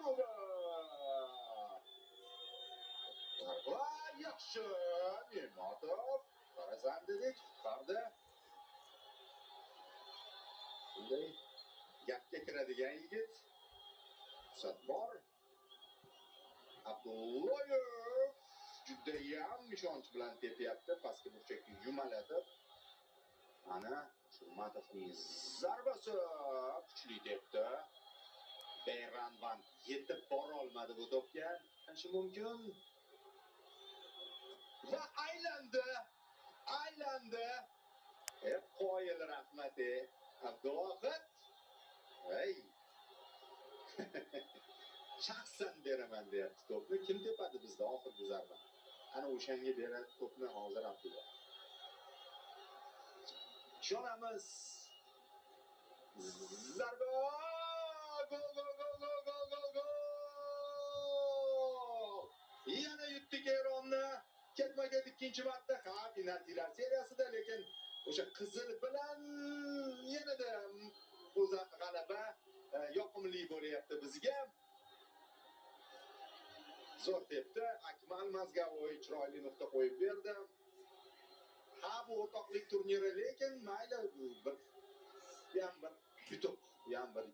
urdi. Va yaxshi, Ne'matov qarasan dedik, qutqardi. Bunday gapga kiradigan yigit. Fursat bor. Abdullayev judayam ishonch bilan tepyapti, pastki burchakka yumaladi. Mana Shurmatovning zarbasi kuchli tepdi. Beyranvan yetib bora olmadi bu to'pga. Qanishi mumkin. Va aylandi. Qoyil rahmat Abduvohid. Hey. Shaxsan beraman deyapti to'pni. Kim tepadi bizda oxirgi zarba? Ana o'shanga beradi to'pni hozir Abduvohid. Ishonamiz. Zarba! Gol! Yana yutdik Eronni. Ketma-ket ikkinchi marta penaltilar seriyasida, lekin o'sha qizil bilan yanada bu g'alaba yoqimli bo'lyapti bizga. Zo'r tepdi. Akmal Mazgavoy chiroyli nuqta qo'yib berdi. Ha, bu o'rtoqlik turniri, lekin mayli, bu ham bir yutuq, bu ham bir